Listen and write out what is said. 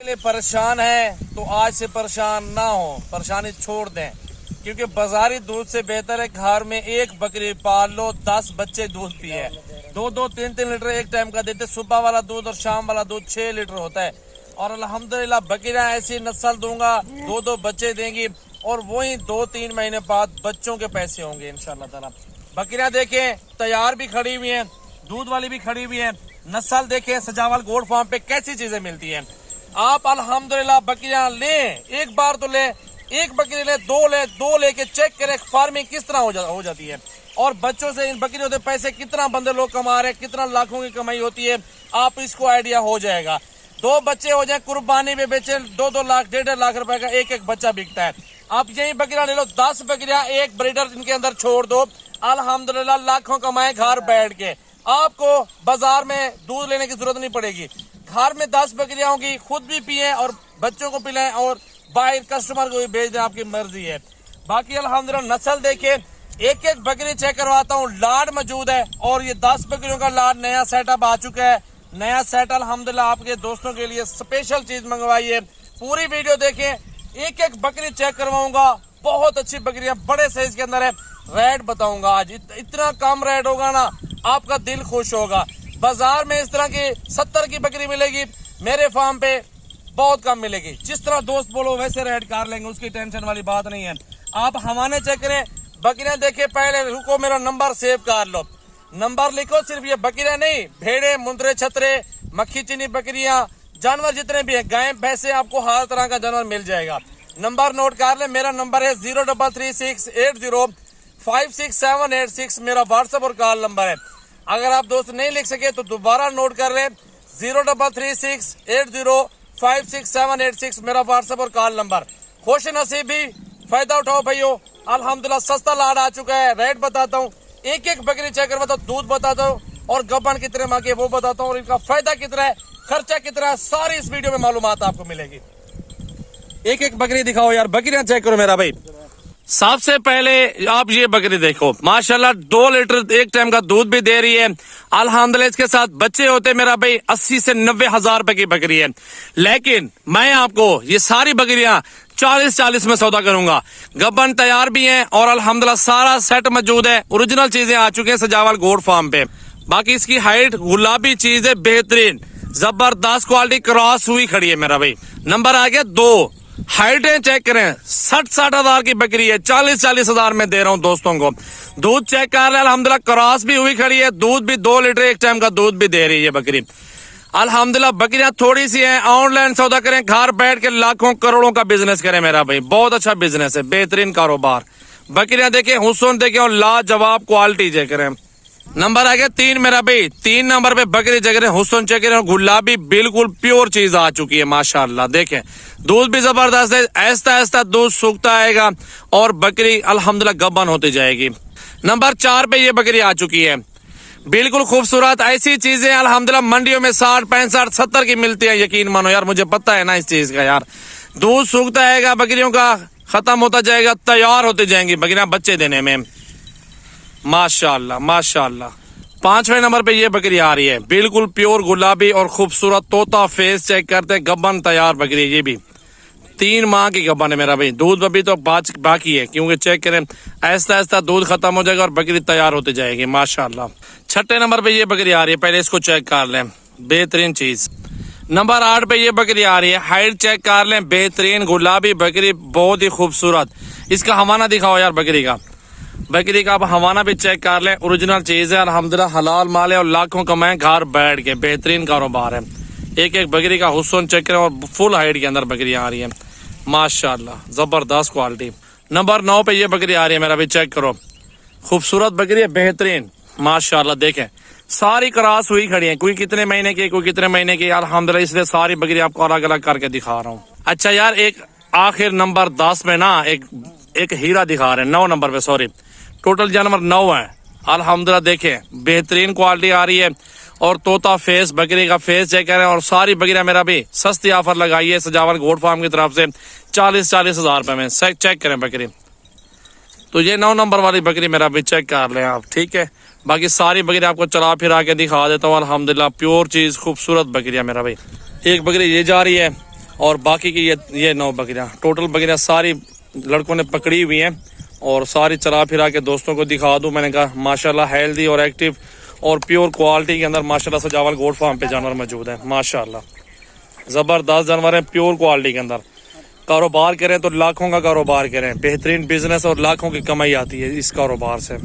लिए परेशान है तो आज से परेशान ना हो, परेशानी छोड़ दें, क्योंकि बाजारी दूध से बेहतर है घर में एक बकरी पाल लो, 10 बच्चे दूध पिए। 2-2, 3-3 लीटर एक टाइम का देते। सुबह वाला दूध और शाम वाला दूध 6 लीटर होता है। और अल्हम्दुलिल्लाह बकरियां ऐसी नस्ल दूंगा, 2-2 बच्चे देंगी और वही 2-3 महीने बाद बच्चों के पैसे होंगे इंशाल्लाह ताला। बकरियां देखें तैयार भी खड़ी हुई है, दूध वाली भी खड़ी हुई है। नस्ल देखें सजावल गोड फार्म पे कैसी चीजें मिलती है। आप अल्हम्दुलिल्लाह बकरियां लें, एक बार तो ले, एक बकरी ले, दो लेके चेक करें फार्मिंग किस तरह हो जाती है। और बच्चों से इन बकरियों से पैसे कितना बंदे लोग कमा रहे हैं, कितना लाखों की कमाई होती है, आप इसको आइडिया हो जाएगा। 2 बच्चे हो जाए कुर्बानी में बेचे 2-2 लाख 1.5 लाख रुपए का एक बच्चा बिकता है। आप यही बकरियां ले लो, 10 बकरियां एक ब्रीडर इनके अंदर छोड़ दो, अल्हम्दुलिल्लाह लाखों कमाए घर बैठ के। आपको बाजार में दूध लेने की जरूरत नहीं पड़ेगी। घर में 10 बकरियां होंगी, खुद भी पिए और बच्चों को पिलाएं और बाहर कस्टमर को भी भेज दें, आपकी मर्जी है। बाकी अल्हम्दुलिल्लाह नस्ल देखे, एक बकरी चेक करवाता हूँ, लाड मौजूद है और ये 10 बकरियों का लाड नया सेटअप आ चुका है। नया सेट अल्हम्दुलिल्लाह आपके दोस्तों के लिए स्पेशल चीज मंगवाई है। पूरी वीडियो देखें, एक बकरी चेक करवाऊंगा, बहुत अच्छी बकरियां बड़े साइज के अंदर है। रेट बताऊंगा आज, इतना कम रेट होगा ना, आपका दिल खुश होगा। बाजार में इस तरह की 70 की बकरी मिलेगी, मेरे फार्म पे बहुत कम मिलेगी। जिस तरह दोस्त बोलो वैसे रेट कर लेंगे, उसकी टेंशन वाली बात नहीं है। आप हमारे चेक करें, बकरियां देखे, पहले रुको मेरा नंबर सेव कर लो, नंबर लिखो। सिर्फ ये बकरियां नहीं, भेड़े, मुंदरे, छतरे, मक्खी चीनी बकरियां, जानवर जितने भी है, गाय भैंसे, आपको हर तरह का जानवर मिल जाएगा। नंबर नोट कर ले, मेरा नंबर है 0336805678 मेरा व्हाट्सएप और कॉल नंबर है। अगर आप दोस्त नहीं लिख सके तो दोबारा नोट कर ले, 0336805678 मेरा व्हाट्सएप और कॉल नंबर। खुश नसीबी फायदा उठाओ भाइयों, अल्हम्दुलिल्लाह सस्ता लाड आ चुका है। रेट बताता हूँ, एक बकरी चेक करवाता हूँ, दूध बताता हूँ और गबन कितने मांगे वो बताता हूँ और इनका फायदा कितना है, खर्चा कितना है, सारी इस वीडियो में मालूमात आपको मिलेगी। एक बकरी दिखाओ यार, बकरियां चेक करो मेरा भाई। सबसे पहले आप ये बकरी देखो, माशाल्लाह 2 लीटर एक टाइम का दूध भी दे रही है। अल्हम्दुलिल्लाह इसके साथ बच्चे होते मेरा भाई 80 से 90 हजार रुपए की बकरी है। लेकिन मैं आपको ये सारी बकरियां 40 में सौदा करूंगा। गब्बन तैयार भी है और अल्हम्दुलिल्लाह सारा सेट मौजूद है, ओरिजिनल चीजें आ चुकी है सजावल गोड फार्म पे। बाकी इसकी हाइट गुलाबी चीज है, बेहतरीन जबरदस्त क्वालिटी क्रॉस हुई खड़ी है मेरा भाई। नंबर आ गया 2, हाइटें चेक करें, 60 हजार की बकरी है, 40 हजार में दे रहा हूं दोस्तों को। दूध चेक कर रहे हैं, अल्हम्दुलिल्लाह क्रॉस भी हुई खड़ी है, दूध भी 2 लीटर एक टाइम का दूध भी दे रही है बकरी। अल्हम्दुलिल्लाह बकरियां थोड़ी सी हैं, ऑनलाइन सौदा करें, घर बैठ के लाखों करोड़ों का बिजनेस करें मेरा भाई, बहुत अच्छा बिजनेस है, बेहतरीन कारोबार। बकरियां देखें, हुस्न देखें और लाजवाब क्वालिटी चेक करें। नंबर आ गया 3 मेरा भाई, 3 नंबर पे बकरी चेक करें, हुस्न चेक करें, गुलाबी बिल्कुल प्योर चीज आ चुकी है माशाल्लाह। देखें दूध भी जबरदस्त है, ऐसा दूध सूखता आएगा और बकरी अल्हम्दुलिल्लाह गब्बन होती जाएगी। नंबर 4 पे ये बकरी आ चुकी है, बिल्कुल खूबसूरत। ऐसी चीजें अल्हम्दुलिल्लाह मंडियों में 60, 65, 70 की मिलती है, यकीन मानो यार, मुझे पता है ना इस चीज का यार। दूध सूखता आएगा, बकरियों का खत्म होता जाएगा, तैयार होती जाएंगी बकरियां बच्चे देने में, माशाल्लाह माशाल्लाह। 5वें नंबर पे ये बकरी आ रही है, बिल्कुल प्योर गुलाबी और खूबसूरत तोता फेस चेक करते, गब्बन तैयार बकरी, ये भी 3 माह की गब्बन है मेरा भाई। दूध अभी तो बाकी है, क्योंकि चेक करें ऐसा दूध खत्म हो जाएगा और बकरी तैयार होती जाएगी माशाल्लाह। 6 नंबर पे ये बकरी आ रही है, पहले इसको चेक कर लें, बेहतरीन चीज। नंबर 8 पे ये बकरी आ रही है, हाइट चेक कर लें, बेहतरीन गुलाबी बकरी, बहुत ही खूबसूरत। इसका हवाना दिखाओ यार बकरी का आप हवाना भी चेक कर लें, ओरिजिनल चीज है, अल्हम्दुलिल्लाह हलाल माल है और लाखों कमाए घर बैठ के, बेहतरीन कारोबार है। एक बकरी का हुस्न चेक करें और फुल हाइट के अंदर बकरियां आ रही है माशाल्लाह, जबरदस्त क्वालिटी। नंबर 9 पे ये बकरी आ रही है मेरा भी, चेक करो, खूबसूरत बकरी है, बेहतरीन माशाल्लाह। देखें सारी क्रॉस हुई खड़ी है, कोई कितने महीने की, कोई कितने महीने की, अल्हम्दुलिल्लाह इसलिए सारी बकरी आपको अलग अलग करके दिखा रहा हूँ। अच्छा यार, एक आखिर नंबर 10 में ना एक हीरा दिखा रहे हैं, 9 नंबर पे, सॉरी, टोटल जानवर 9 है अल्हम्दुलिल्लाह। देखें बेहतरीन क्वालिटी आ रही है और तोता फेस, बकरी का फेस चेक करें और सारी बकरियां मेरा भी सस्ती ऑफर लगाई है सजावल गोड फार्म की तरफ से, 40 हजार रुपए में। चेक करें बकरी, तो ये 9 नंबर वाली बकरी मेरा भी चेक कर लें आप, ठीक है। बाकी सारी बकरी आपको चला फिर आके दिखा देता हूँ, अल्हम्दुलिल्लाह प्योर चीज, खूबसूरत बकरियां मेरा भाई। एक बकरी ये जा रही है, और बाकी की ये 9 बकरियाँ, टोटल बकरियाँ सारी लड़कों ने पकड़ी हुई हैं और सारी चला फिरा के दोस्तों को दिखा दूं। मैंने कहा माशाल्लाह हेल्दी और एक्टिव और प्योर क्वालिटी के अंदर माशाल्लाह सजावल गोट फार्म पे जानवर मौजूद है। माशाल्लाह ज़बरदस्त जानवर है, प्योर क्वालिटी के अंदर। कारोबार करें तो लाखों का कारोबार करें, बेहतरीन बिजनेस और लाखों की कमाई आती है इस कारोबार से।